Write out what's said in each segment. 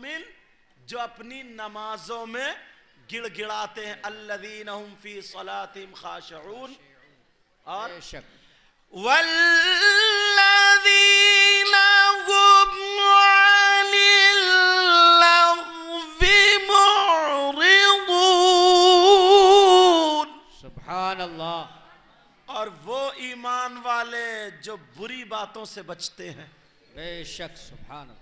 मोमिन जो अपनी नमाजों में गिड़गिड़ाते हैं, अल्लज़ीना हुम फी सलातिहिम खाशिऊन, और वल्लज़ीना हुम अनिल लग़्वी मुअरिदून। सुभान अल्लाह। और वो ईमान वाले जो बुरी बातों से बचते हैं। बेशक सुभान अल्लाह।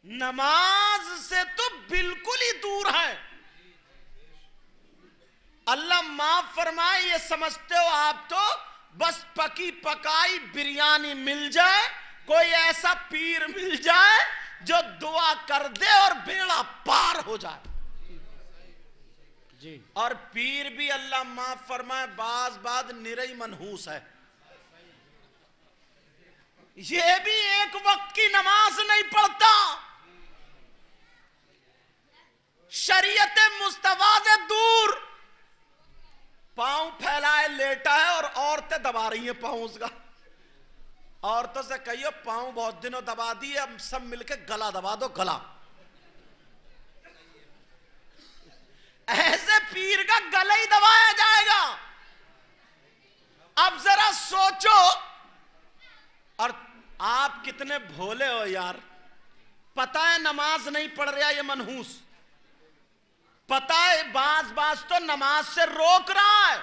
नमाज से तो बिल्कुल ही दूर है। अल्लाह माफ फरमाए, ये समझते हो आप तो बस पकी पकाई बिरयानी मिल जाए, कोई ऐसा पीर मिल जाए जो दुआ कर दे और बेड़ा पार हो जाए जी। और पीर भी अल्लाह माफ फरमाए बाज बाद निरई मनहूस है। ये भी एक वक्त की नमाज नहीं पढ़ता, शरीयत मुस्तफा से दूर, पांव फैलाए लेटा है और औरतें दबा रही हैं पांव उसका। औरतों से कहियो पांव बहुत दिनों दबा दिए, अब सब मिलके गला दबा दो, गला। ऐसे पीर का गला ही दबाया जाएगा। अब जरा सोचो, और आप कितने भोले हो यार। पता है नमाज नहीं पढ़ रहा ये मनहूस, पता है बाज बाज तो नमाज से रोक रहा है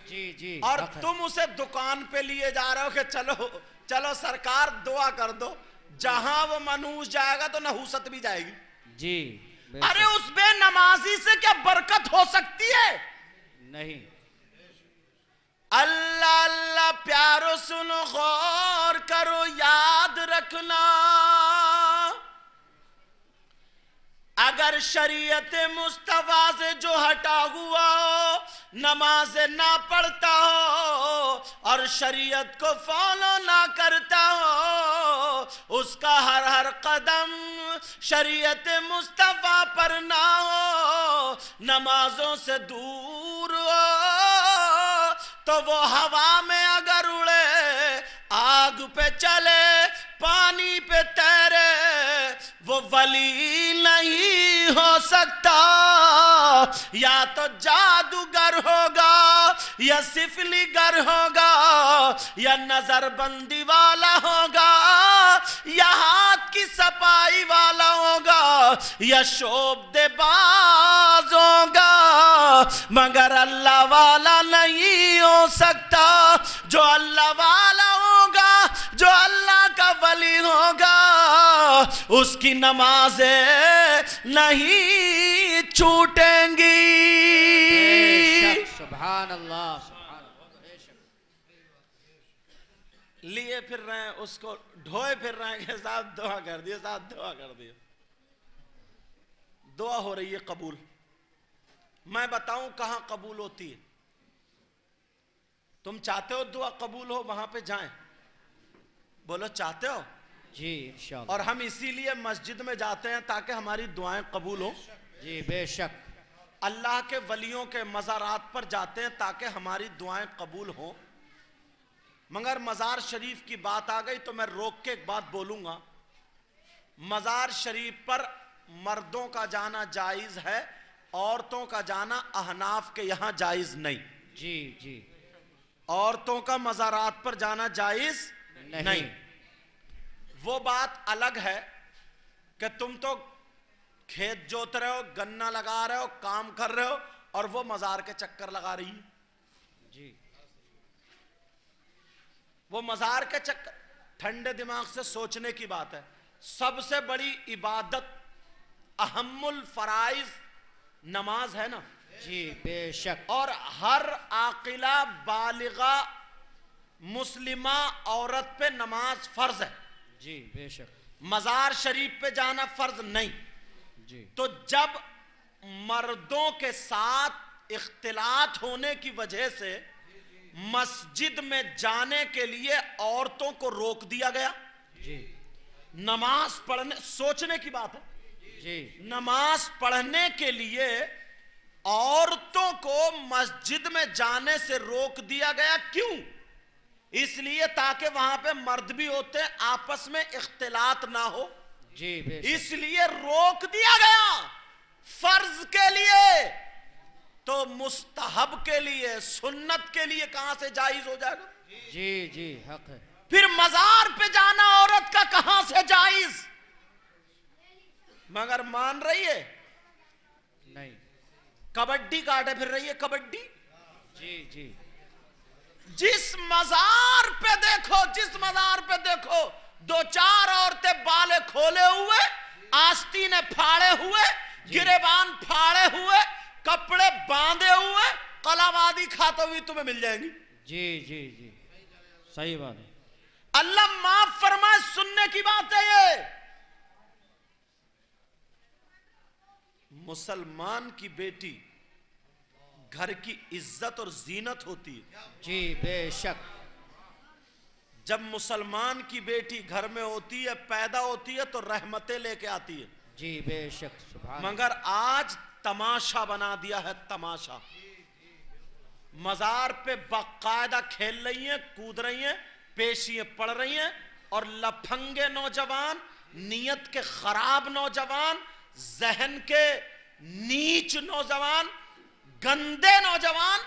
जी जी, और तुम उसे दुकान पे लिए जा रहे हो कि चलो चलो सरकार दुआ कर दो। जहां वो मनहूस जाएगा तो नहूसत भी जाएगी जी। अरे उस बेनमाजी से क्या बरकत हो सकती है? नहीं। अल्लाह अल्लाह प्यारो सुनो, गौर करो, याद रखना, अगर शरीयत मुस्तफा से जो हटा हुआ हो, नमाज ना पढ़ता हो और शरीयत को फॉलो ना करता हो, उसका हर हर कदम शरीयत मुस्तफा पर ना हो, नमाजों से दूर हो, तो वो हवा में अगर उड़े, आग पे चले, पानी पे तैरे, वो वली नहीं हो सकता। या तो जादूगर होगा, या सिफलीगर होगा, या नजरबंदी वाला होगा, या हाथ की सफाई वाला होगा, या शोबदेबाज होगा, मगर अल्लाह वाला नहीं हो सकता। जो अल्लाह वाला होगा, जो अल्लाह का वली होगा, उसकी नमाजें नहीं छूटेंगी। सुभान अल्लाह। लिए फिर रहे हैं उसको, ढोए फिर रहे हैं कि साहब दुआ कर दिए, साहब दुआ कर दिए। दुआ हो रही है कबूल। मैं बताऊं कहां कबूल होती है? तुम चाहते हो दुआ कबूल हो, वहां पे जाएं। बोलो चाहते हो? जी इंशाअल्लाह। और हम इसीलिए मस्जिद में जाते हैं ताकि हमारी दुआएं कबूल हो। जी बेशक। अल्लाह के वलियों के मज़ारात पर जाते हैं ताकि हमारी दुआएं कबूल हो। मगर मज़ार शरीफ की बात आ गई तो मैं रोक के एक बात बोलूंगा। मज़ार शरीफ पर मर्दों का जाना जायज़ है, औरतों का जाना अहनाफ के यहाँ जायज़ नहीं। जी जी। औरतों का मज़ारात पर जाना जायज़ नहीं। वो बात अलग है कि तुम तो खेत जोत रहे हो, गन्ना लगा रहे हो, काम कर रहे हो, और वो मज़ार के चक्कर लगा रही है। जी। वो मज़ार के चक्कर, ठंडे दिमाग से सोचने की बात है। सबसे बड़ी इबादत, अहम्मुल फराइज नमाज है ना। जी बेशक। और हर आकिला बालिगा मुस्लिमा औरत पे नमाज फर्ज है। जी बेशक। मज़ार शरीफ पे जाना फर्ज नहीं। जी। तो जब मर्दों के साथ इख्तिलात होने की वजह से मस्जिद में जाने के लिए औरतों को रोक दिया गया। जी। नमाज पढ़ने, सोचने की बात है जी। नमाज पढ़ने के लिए औरतों को मस्जिद में जाने से रोक दिया गया। क्यों? इसलिए ताकि वहां पे मर्द भी होते हैं, आपस में इख्तिलात ना हो। जी बेशक। इसलिए रोक दिया गया फर्ज के लिए, तो मुस्तहब के लिए, सुन्नत के लिए कहां से जायज हो जाएगा? जी जी हक है। फिर मजार पे जाना औरत का कहां से जायज? मगर मान रही है, नहीं। कबड्डी काटे फिर रही है, कबड्डी। जी जी जिस मजार पे देखो, जिस मजार पे देखो, दो चार औरतें बाले खोले हुए, आस्तीने फाड़े हुए, गिरेबान फाड़े हुए, कपड़े बांधे हुए, कलाबादी खाते हुए तुम्हें मिल जाएंगी। जी जी जी सही बात है। अल्लाह माफ फरमाए, सुनने की बात है ये। मुसलमान की बेटी घर की इज्जत और जीनत होती है। जी बेशक। जब मुसलमान की बेटी घर में होती है, पैदा होती है, तो रहमतें लेके आती है। जी बेशक सुभान। मगर आज तमाशा बना दिया है, तमाशा। मजार पे बाकायदा खेल रही हैं, कूद रही हैं, पेशियां पढ़ रही हैं, और लफंगे नौजवान, नियत के खराब नौजवान, जहन के नीच नौजवान, गंदे नौजवान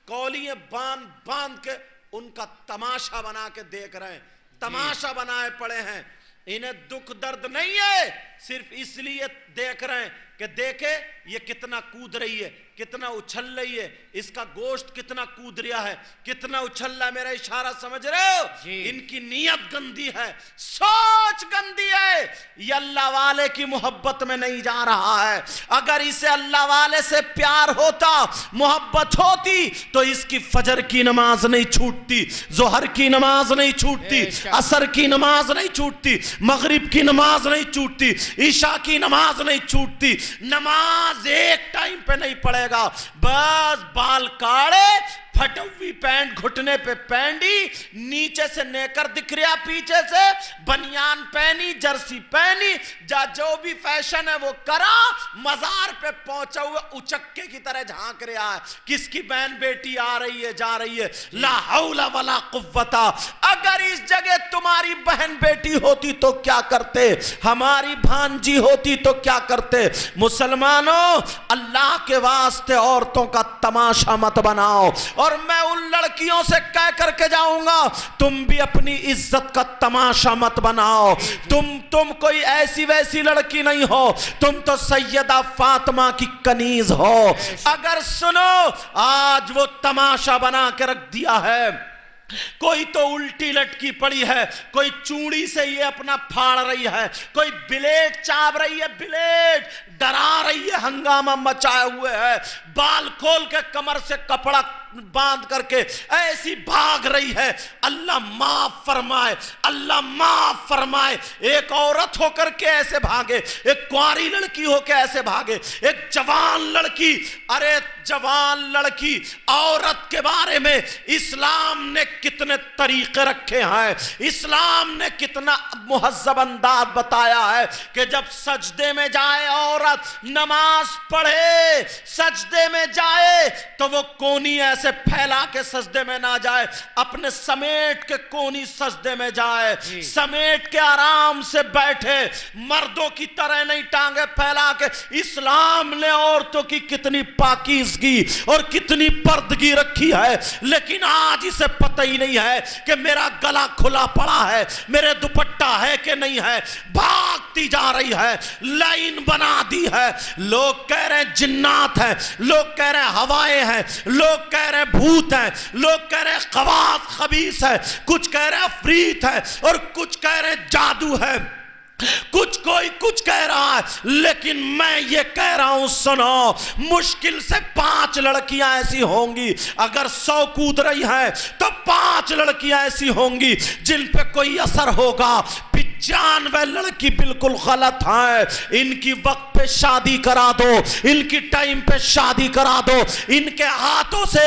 कौलियां बांध बांध के उनका तमाशा बना के देख रहे हैं, तमाशा बनाए पड़े हैं। इन्हें दुख दर्द नहीं है, सिर्फ इसलिए देख रहे हैं कि देखे ये कितना कूद रही है, कितना उछल रही है, इसका गोश्त कितना कूद रहा है, कितना उछल रहा है। मेरा इशारा समझ रहे हो? इनकी नीयत गंदी है, सोच गंदी है। ये अल्लाह वाले की मोहब्बत में नहीं जा रहा है। अगर इसे अल्लाह वाले से प्यार होता, मोहब्बत होती, तो इसकी फजर की नमाज नहीं छूटती, जोहर की नमाज नहीं छूटती, असर की नमाज नहीं छूटती, मगरिब की नमाज नहीं छूटती, ईशा की नमाज नहीं छूटती। नमाज एक टाइम पे नहीं पड़ेगा, बस बाल काड़े, फटुवी पैंट, घुटने पे पैंडी, नीचे से नेकर दिख रहा, पीछे से बनियान पहनी, जर्सी पहनी, जो भी फैशन है वो करा, मजार पे पहुंचा हुआ उचक्के की तरह झांक रहा है, किसकी बहन बेटी आ रही है, जा रही है। ला हौला वला कुव्वता। अगर इस जगह तुम्हारी बहन बेटी होती तो क्या करते, हमारी भांजी होती तो क्या करते। मुसलमानों, अल्लाह के वास्ते औरतों का तमाशा मत बनाओ। और मैं उन लड़कियों से कह करके जाऊंगा, तुम भी अपनी इज्जत का तमाशा मत बनाओ। तुम कोई ऐसी वैसी लड़की नहीं हो, तुम तो सैयदा फातिमा की कनीज हो। अगर सुनो, आज वो तमाशा बना के रख दिया है, कोई तो उल्टी लटकी पड़ी है, कोई चूड़ी से ये अपना फाड़ रही है, कोई ब्लेड चाप रही है, ब्लेड डरा रही है, हंगामा मचाए हुए है, बाल खोल के कमर से कपड़ा बांध करके ऐसी भाग रही है। अल्लाह माफ फरमाए, अल्लाह माफ फरमाए। एक औरत होकर के ऐसे भागे, एक कुंवारी लड़की होकर ऐसे भागे, एक जवान लड़की। अरे जवान लड़की औरत के बारे में इस्लाम ने कितने तरीके रखे हैं, इस्लाम ने कितना मुहज्जब अंदाज बताया है कि जब सजदे में जाए औरत, नमाज पढ़े, सजदे में जाए तो वो कोनी ऐसे फैला के सजदे में ना जाए, अपने समेट के कोनी सजदे में जाए, समेट के आराम से बैठे, मर्दों की तरह नहीं टांगे फैला के। इस्लाम ने औरतों की कितनी पाकीज़गी और कितनी पर्दगी रखी है, लेकिन आज इसे पता ही नहीं है कि मेरा गला खुला पड़ा है, मेरे दुपट्टा है कि नहीं है। भागती जा रही है, लाइन बना दी है। लोग कह रहे हैं जिन्नात है, लोग कह रहे हैं हवाएं हैं, लोग कह रहे हैं भूत है, लोग कह रहे हैं खवास खबीस है, कुछ कह रहे हैं अफरीत है, और कुछ कह रहे हैं जादू है, कोई कुछ कह रहा है। लेकिन मैं ये कह रहा हूं, सुनो, मुश्किल से 5 लड़कियां ऐसी होंगी, अगर 100 कूद रही हैं तो 5 लड़कियां ऐसी होंगी जिन पे कोई असर होगा। 95 लड़की बिल्कुल गलत है। इनकी वक्त पे शादी करा दो, इनकी टाइम पे शादी करा दो, इनके हाथों से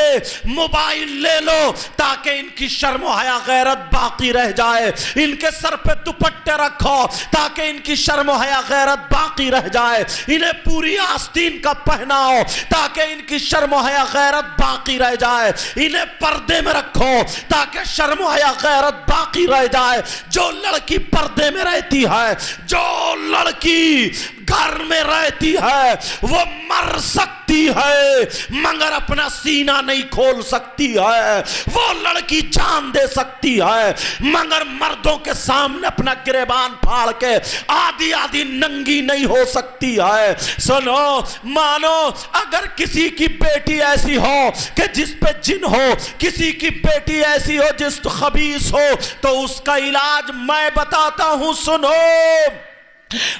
मोबाइल ले लो ताकि इनकी शर्म हया गैरत बाकी रह जाए, इनके सर पे दुपट्टे रखो ताकि इनकी शर्म हया गैरत बाकी बाकी रह जाए। इन्हें पूरी आस्तीन का पहनाओ ताकि इनकी शर्म हया गैरत बाकी रह जाए। इन्हें पर्दे में रखो ताकि शर्म हया गैरत बाकी रह जाए। जो लड़की पर्दे में रहती है, जो लड़की घर में रहती है, वो मर सकती है मगर अपना सीना नहीं खोल सकती है। वो लड़की जान दे सकती है मगर मर्दों के सामने अपना गिरेबान फाड़ के आधी आधी नंगी नहीं हो सकती है। सुनो, मानो अगर किसी की बेटी ऐसी हो कि जिस पे जिन हो, किसी की बेटी ऐसी हो जिस तो खबीस हो, तो उसका इलाज मैं बताता हूं। सुनो,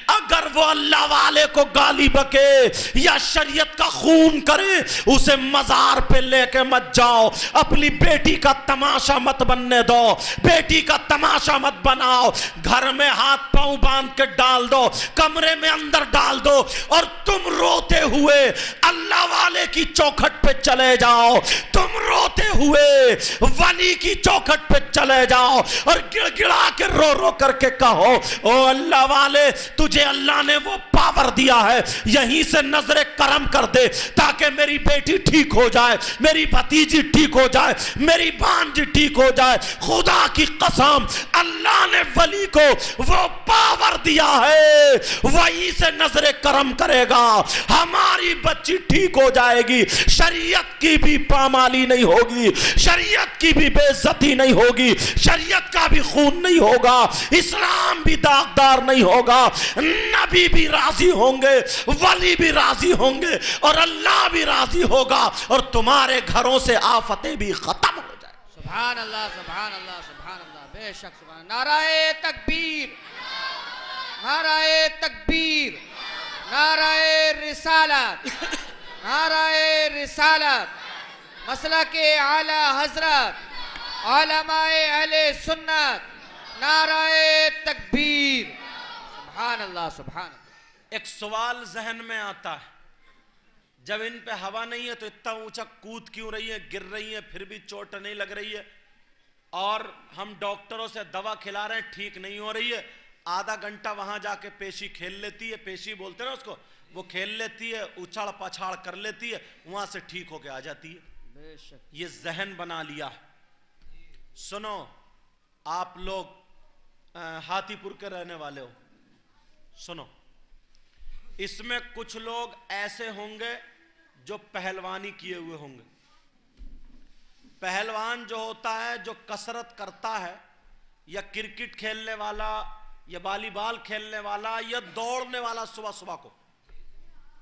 अगर वो अल्लाह वाले को गाली बके या शरीयत का खून करे, उसे मजार पे लेके मत जाओ। अपनी बेटी का तमाशा मत बनने दो, बेटी का तमाशा मत बनाओ। घर में हाथ पांव बांध के डाल दो, कमरे में अंदर डाल दो और तुम रोते हुए अल्लाह वाले की चौखट पे चले जाओ। तुम रोते हुए वली की चौखट पे चले जाओ और गिड़गिड़ा के रो रो करके कहो, ओ अल्लाह वाले, तुझे अल्लाह ने वो पावर दिया है, यहीं से नजरे करम कर दे ताकि मेरी बेटी ठीक हो जाए, मेरी भतीजी ठीक हो जाए, मेरी भांजी ठीक हो जाए। खुदा की कसम, अल्लाह ने वली को वो पावर दिया है, वहीं से नजरे करम करेगा, हमारी बच्ची ठीक हो जाएगी। शरीयत की भी पामाली नहीं होगी, शरीयत की भी बेइज्जती नहीं होगी, शरीयत का भी खून नहीं होगा, इस्लाम भी दागदार नहीं होगा। नबी भी राजी होंगे, वली भी राजी होंगे और अल्लाह भी राजी होगा और तुम्हारे घरों से आफतें भी खत्म हो जाए। सुभान अल्लाह, सुभान अल्लाह, सुभान अल्लाह, बेशक सुभान। नाराए तकबीर, नाराए तकबीर, नाराए रिसालत, नाराए रिसालत, मसला के आला हजरत उलमाए अहले सुन्नत, नाराए तकबीर। सुभान अल्लाह, सुभान अल्लाह। एक सवाल जहन में आता है, जब इन पे हवा नहीं है तो इतना ऊंचा कूद क्यों रही है, गिर रही है, फिर भी चोट नहीं लग रही है, और हम डॉक्टरों से दवा खिला रहे हैं, ठीक नहीं हो रही है। आधा घंटा वहां जाके पेशी खेल लेती है, पेशी बोलते हैं ना उसको, वो खेल लेती है, उछाड़ पछाड़ कर लेती है, वहां से ठीक होके आ जाती है। ये जहन बना लिया। सुनो, आप लोग हाथीपुर के रहने वाले हो, सुनो, इसमें कुछ लोग ऐसे होंगे जो पहलवानी किए हुए होंगे। पहलवान जो होता है, जो कसरत करता है, या क्रिकेट खेलने वाला, या वॉलीबॉल खेलने वाला, या दौड़ने वाला सुबह सुबह को,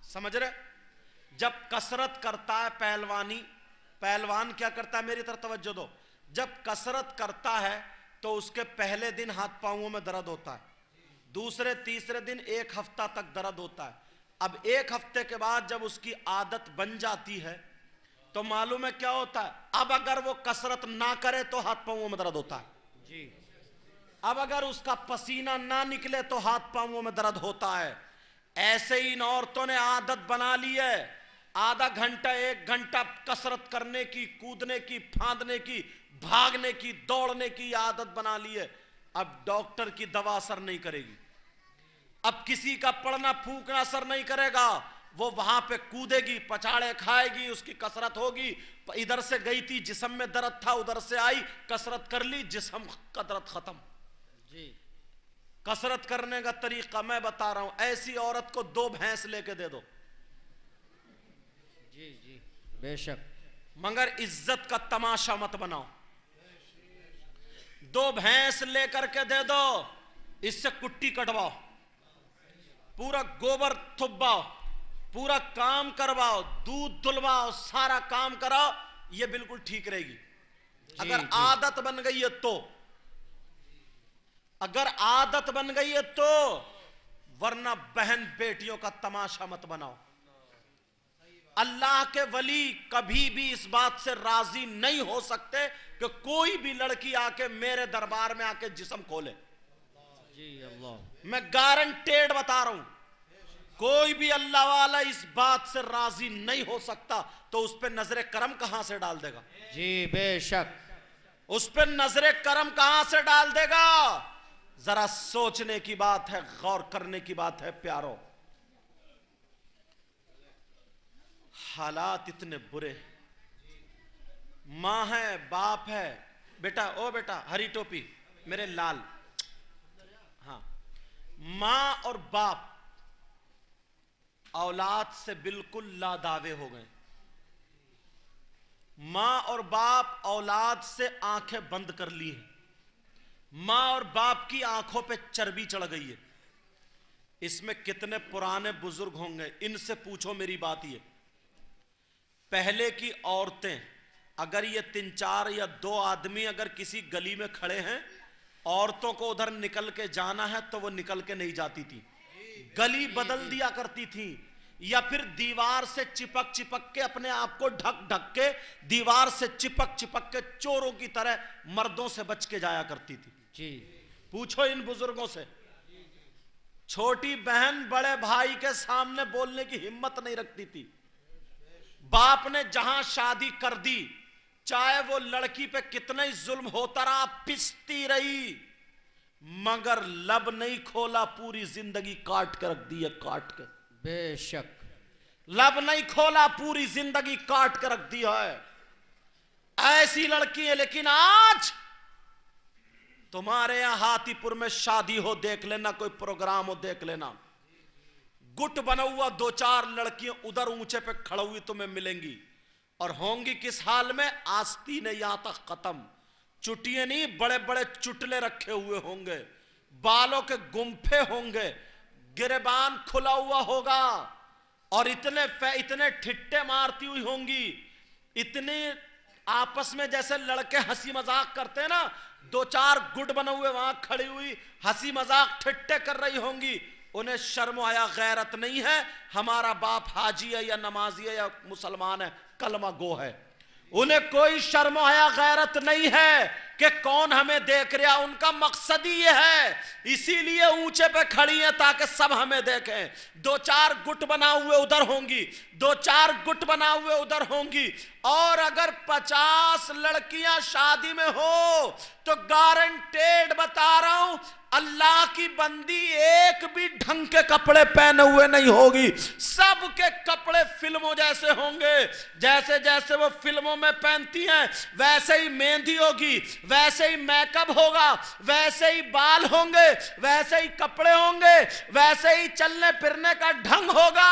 समझ रहे? जब कसरत करता है पहलवानी, पहलवान क्या करता है, मेरी तरफ तवज्जो दो, जब कसरत करता है तो उसके पहले दिन हाथ पांवों में दर्द होता है, दूसरे तीसरे दिन एक हफ्ता तक दर्द होता है। अब एक हफ्ते के बाद जब उसकी आदत बन जाती है तो मालूम है क्या होता है, अब अगर वो कसरत ना करे तो हाथ पांवों में दर्द होता है जी। अब अगर उसका पसीना ना निकले तो हाथ पांवों में दर्द होता है। ऐसे ही इन औरतों ने आदत बना ली है, आधा घंटा एक घंटा कसरत करने की, कूदने की, फांदने की, भागने की, दौड़ने की आदत बना ली है। अब डॉक्टर की दवा असर नहीं करेगी, अब किसी का पढ़ना फूकना असर नहीं करेगा, वो वहां पे कूदेगी, पछाड़े खाएगी, उसकी कसरत होगी। इधर से गई थी, जिस्म में दर्द था, उधर से आई, कसरत कर ली, जिस्म का दर्द खत्म जी। कसरत करने का तरीका मैं बता रहा हूं, ऐसी औरत को 2 भैंस लेके दे दो जी जी, बेशक, मगर इज्जत का तमाशा मत बनाओ। 2 भैंस लेकर के दे दो, इससे कुट्टी कटवाओ, पूरा गोबर थुब्बाओ, पूरा काम करवाओ, दूध दुलवाओ, सारा काम कराओ, ये बिल्कुल ठीक रहेगी। अगर आदत बन गई है तो, अगर आदत बन गई है तो, वरना बहन बेटियों का तमाशा मत बनाओ। अल्लाह के वली कभी भी इस बात से राजी नहीं हो सकते कि कोई भी लड़की आके मेरे दरबार में आके जिस्म खोले जी। अल्लाह, मैं गारंटेड बता रहा हूं, कोई भी अल्लाह वाला इस बात से राजी नहीं हो सकता, तो उस पर नजरे करम कहां से डाल देगा जी। बेशक, उस पर नजरे करम कहां से डाल देगा? जरा सोचने की बात है, गौर करने की बात है प्यारो। हालात इतने बुरे, माँ है, बाप है, बेटा ओ बेटा हरी टोपी मेरे लाल, हाँ, माँ और बाप औलाद से बिल्कुल लादावे हो गए। माँ और बाप औलाद से आंखें बंद कर ली हैं। माँ और बाप की आंखों पे चर्बी चढ़ गई है। इसमें कितने पुराने बुजुर्ग होंगे, इनसे पूछो मेरी बात। ये पहले की औरतें, अगर ये 3-4 या 2 आदमी अगर किसी गली में खड़े हैं, औरतों को उधर निकल के जाना है तो वो निकल के नहीं जाती थी, गली बदल दिया करती थी, या फिर दीवार से चिपक चिपक के अपने आप को ढक ढक के दीवार से चिपक चिपक के चोरों की तरह मर्दों से बच के जाया करती थी। जी पूछो इन बुजुर्गों से। छोटी बहन बड़े भाई के सामने बोलने की हिम्मत नहीं रखती थी। बाप ने जहां शादी कर दी, चाहे वो लड़की पे कितना ही जुल्म होता रहा, पिसती रही, मगर लब नहीं खोला, पूरी जिंदगी काट के रख दी है, काट के। बेशक लब नहीं खोला, पूरी जिंदगी काट के रख दी है। ऐसी लड़की है। लेकिन आज तुम्हारे यहां हाथीपुर में शादी हो, देख लेना, कोई प्रोग्राम हो देख लेना, गुट बना हुआ 2-4 लड़कियां उधर ऊंचे पे खड़ी हुई तुम्हें मिलेंगी, और होंगी किस हाल में? आस्तीन यहां तक खत्म, चुटिये नहीं, बड़े बड़े चुटले रखे हुए होंगे, बालों के गुम्फे होंगे, गिरबान खुला हुआ होगा, और इतने ठिट्टे मारती हुई होंगी, इतने आपस में जैसे लड़के हंसी मजाक करते हैं ना, 2-4 गुट बने हुए वहां खड़ी हुई हंसी मजाक ठिट्टे कर रही होंगी। उन्हें शर्म आया गैरत नहीं है, हमारा बाप हाजी है या नमाजी है या मुसलमान है, कलमा गो है। उन्हें कोई शर्म आया गैरत नहीं है कि कौन हमें देख रहा। उनका मकसद ही ये है, इसीलिए ऊंचे पे खड़ी है ताकि सब हमें देखें। 2-4 गुट बना हुए उधर होंगी, 2-4 गुट बना हुए उधर होंगी, और अगर 50 लड़कियां शादी में हो तो गारंटेड बता रहा हूं, अल्लाह की बंदी एक भी ढंग के कपड़े पहने हुए नहीं होगी। सबके कपड़े फिल्मों जैसे होंगे, जैसे जैसे वो फिल्मों में पहनती हैं वैसे ही मेहंदी होगी, वैसे ही मेकअप होगा, वैसे ही बाल होंगे, वैसे ही कपड़े होंगे, वैसे ही चलने फिरने का ढंग होगा।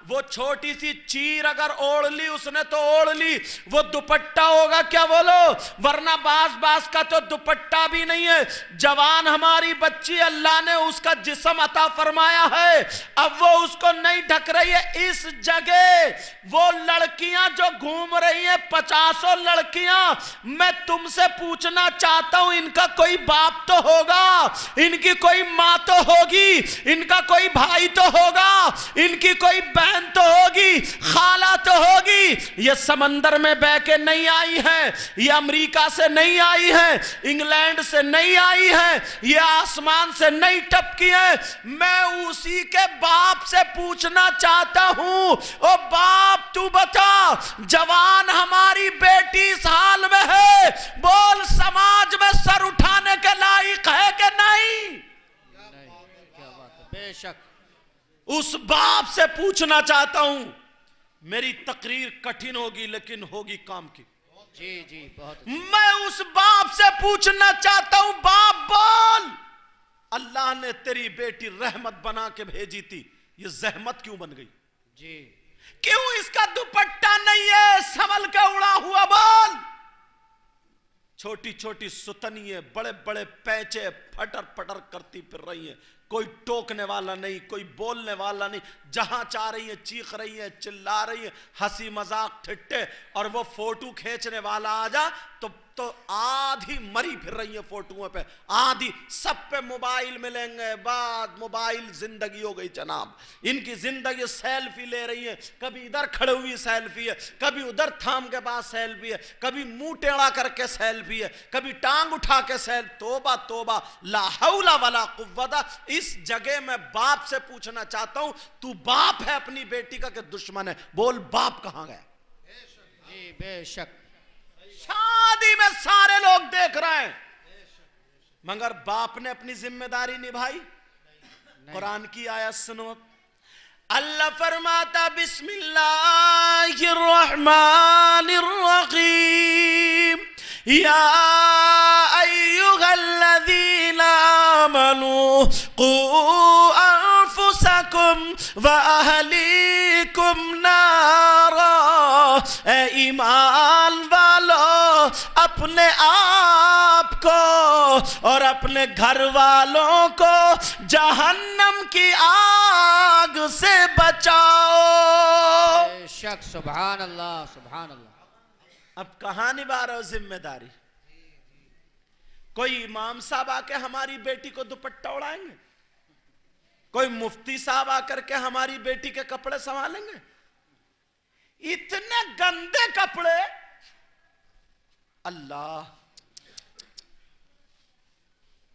वो छोटी सी चीर अगर ओढ़ ली उसने तो ओढ़ ली, वो दुपट्टा होगा क्या बोलो, वरना बास का तो दुपट्टा भी नहीं है। जवान हमारी बच्ची, अल्लाह ने उसका जिस्म अता फरमाया है, अब वो उसको नहीं ढक रही है। इस जगह वो लड़कियां जो घूम रही हैं, 50 लड़कियां, मैं तुमसे पूछना चाहता हूं, इनका कोई बाप तो होगा, इनकी कोई माँ तो होगी, इनका कोई भाई तो होगा, इनकी कोई बहन तो होगी, खाला तो होगी। ये समंदर में बह के नहीं आई है, ये अमेरिका से नहीं आई है, इंग्लैंड से नहीं आई है, ये आसमान से नहीं टपकी है। मैं उसी के बाप से पूछना चाहता हूं, ओ बाप तू बता, जवान हमारी बेटी इस हाल में है, बोल समाज में सर उठाने के लायक है कि नहीं? क्या बात है, बेशक उस बाप से पूछना चाहता हूं। मेरी तकरीर कठिन होगी लेकिन होगी काम की। जी जी बहुत। मैं उस बाप से पूछना चाहता हूं, बाप बोल, अल्लाह ने तेरी बेटी रहमत बना के भेजी थी, ये जहमत क्यों बन गई? जी क्यों इसका दुपट्टा नहीं है संभल के उड़ा हुआ? बोल। छोटी छोटी सुतनिये, बड़े बड़े पैंचे फटर फटर करती फिर रही है, कोई टोकने वाला नहीं, कोई बोलने वाला नहीं, जहां चाह रही है चीख रही है, चिल्ला रही है, हंसी मजाक ठिट्टे, और वो फोटो खींचने वाला आ जा तो आधी मरी फिर रही है फोटोओं पे, आधी सब पे मोबाइल मिलेंगे, बाद मोबाइल जिंदगी हो गई जनाब। इनकी जिंदगी सेल्फी ले रही है, कभी इधर खड़े हुई सेल्फी है, कभी उधर थाम के पास सेल्फी है, कभी मुंह टेढ़ा करके सेल्फी है, कभी टांग उठा के सेल्फी। तोबा तोबा, ला हौला वला कुव्वता। इस जगह मैं बाप से पूछना चाहता हूं, तू बाप है अपनी बेटी का कि दुश्मन है? बोल, बाप कहां गया? जी बेशक। शादी में सारे लोग देख रहे हैं, मगर बाप ने अपनी जिम्मेदारी निभाई? कुरान की आयत सुनो, अल्लाह फरमाता बिस्मिल्लाहिर्रहमानिर्रहीम या अय्युहल्लज़ीना आमनू क़ू अनफुसकुम व अहलीकुम नारा। ए ईमान वालो, अपने आप को और अपने घर वालों को जहन्नम की आग से बचाओ। बेशक, सुभान अल्लाह, सुभान अल्लाह। अब कहां निभा रहे हो जिम्मेदारी? कोई इमाम साहब आके हमारी बेटी को दुपट्टा उड़ाएंगे? कोई मुफ्ती साहब आकर के हमारी बेटी के कपड़े संभालेंगे? इतने गंदे कपड़े, अल्लाह।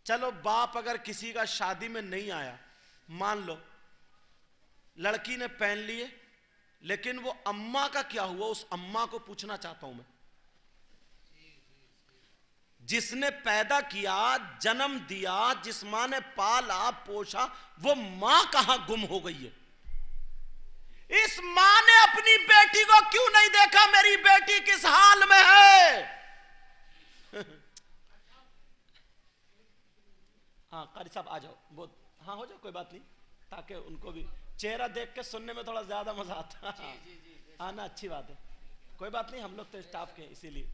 चलो बाप अगर किसी का शादी में नहीं आया, मान लो लड़की ने पहन लिए, लेकिन वो अम्मा का क्या हुआ? उस अम्मा को पूछना चाहता हूं मैं, जिसने पैदा किया, जन्म दिया, जिस मां ने पाला पोषा, वो मां कहां गुम हो गई है? इस मां ने अपनी बेटी को क्यों नहीं देखा? मेरी बेटी किस हाल में है? हाँ कारी साहब आ जाओ, वो हाँ हो जाओ, कोई बात नहीं, ताकि उनको भी चेहरा देख के सुनने में थोड़ा ज्यादा मजा आता है। हाँ ना, अच्छी बात है, कोई बात नहीं, हम लोग तो स्टाफ के इसीलिए।